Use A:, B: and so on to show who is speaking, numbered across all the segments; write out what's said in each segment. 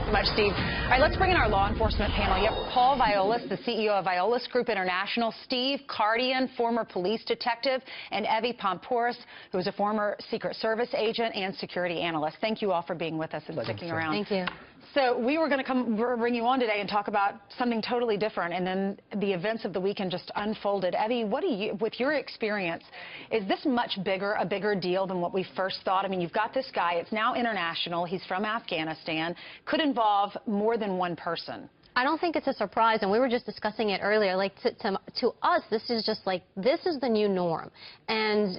A: so much, Steve. All right, let's bring in our law enforcement panel. You have Paul Viollis, the CEO of Viollis Group International, Steve Cardian, former police detective, and Evie Pompouris, who is a former Secret Service agent and security analyst. Thank you all for being with us and sticking around.
B: Thank you.
A: So we were going to bring you on today and talk about something totally different, and then the events of the weekend just unfolded. Evie, what do you, with your experience, is this much bigger, a bigger deal than what we first thought? I mean, you've got this guy, it's now international, he's from Afghanistan, could involve more than one person.
B: I don't think it's a surprise, and we were just discussing it earlier. Like, to us, this is just like, this is the new norm. And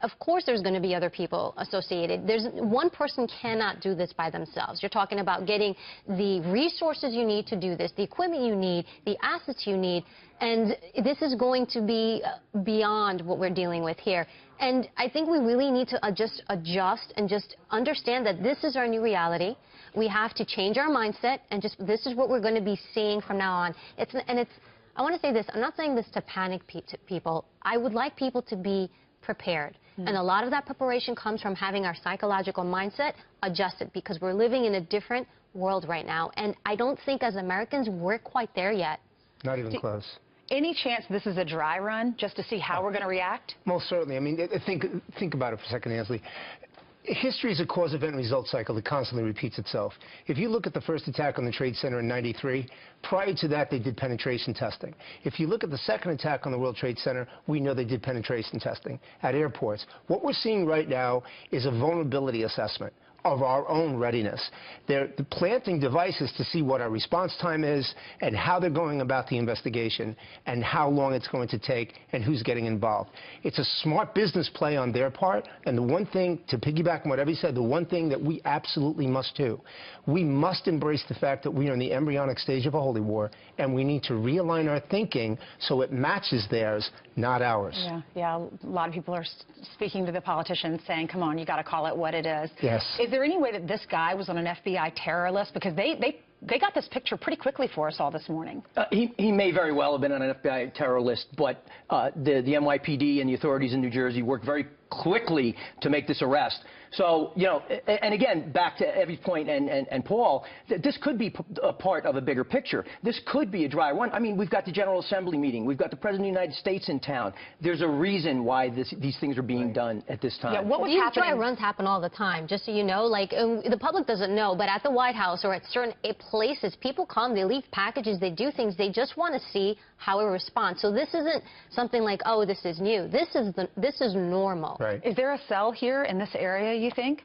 B: of course there's going to be other people associated. One person cannot do this by themselves. You're talking about getting the resources you need to do this, the equipment you need, the assets you need, and this is going to be beyond what we're dealing with here. And I think we really need to just adjust and just understand that this is our new reality. We have to change our mindset, and just this is what we're going to be seeing from now on. I want to say this, I'm not saying this to panic people. I would like people to be prepared. And a lot of that preparation comes from having our psychological mindset adjusted, because we're living in a different world right now. And I don't think as Americans we're quite there yet.
C: Not even close.
A: Any chance this is a dry run, just to see how we're going to react?
C: Most certainly. I mean, think about it for a second, Ansley. History is a cause, event, and result cycle that constantly repeats itself. If you look at the first attack on the Trade Center in '93, prior to that they did penetration testing. If you look at the second attack on the World Trade Center, we know they did penetration testing at airports. What we're seeing right now is a vulnerability assessment of our own readiness. They're planting devices to see what our response time is and how they're going about the investigation and how long it's going to take and who's getting involved. It's a smart business play on their part, and the one thing, to piggyback on what Evie said, the one thing that we absolutely must do, we must embrace the fact that we are in the embryonic stage of a holy war, and we need to realign our thinking so it matches theirs, not ours.
A: Yeah, a lot of people are speaking to the politicians saying, come on, you got to call it what it is.
C: Yes.
A: Is there any way that this guy was on an FBI terror list? Because they got this picture pretty quickly for us all this morning.
D: He may very well have been on an FBI terror list, but the NYPD and the authorities in New Jersey worked very quickly to make this arrest. So, you know, and again, back to Evie's point and Paul, this could be a part of a bigger picture. This could be a dry run. I mean, we've got the General Assembly meeting. We've got the President of the United States in town. There's a reason why these things are being done at this time.
A: Yeah, what was
B: These
A: happening?
B: dry runs happen all the time, just so you know. Like, the public doesn't know, but at the White House or at certain places, people come, they leave packages, they do things. They just want to see how it responds. So this isn't something like, oh, this is new. This is normal.
C: Right.
A: Is there a cell here in this area, you think?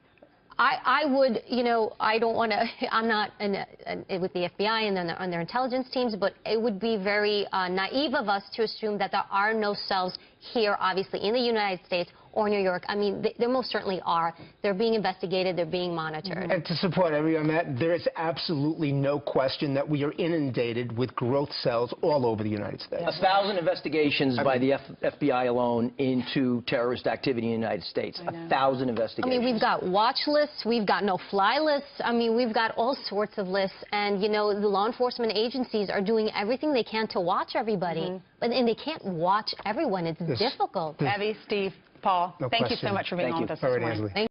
B: I would, you know, I don't want to, I'm not with the FBI and their intelligence teams, but it would be very naive of us to assume that there are no cells here, obviously, in the United States or New York. I mean, there most certainly are. They're being investigated. They're being monitored.
C: And to support Evie on that, there is absolutely no question that we are inundated with growth cells all over the United States.
D: 1,000 investigations by the FBI alone into terrorist activity in the United States. 1,000 investigations.
B: I mean, we've got watch lists. We've got no-fly lists. I mean, we've got all sorts of lists. And, you know, the law enforcement agencies are doing everything they can to watch everybody. And they can't watch everyone. It's difficult.
A: Evie, Steve, Paul, thank you so much for being on with us this morning.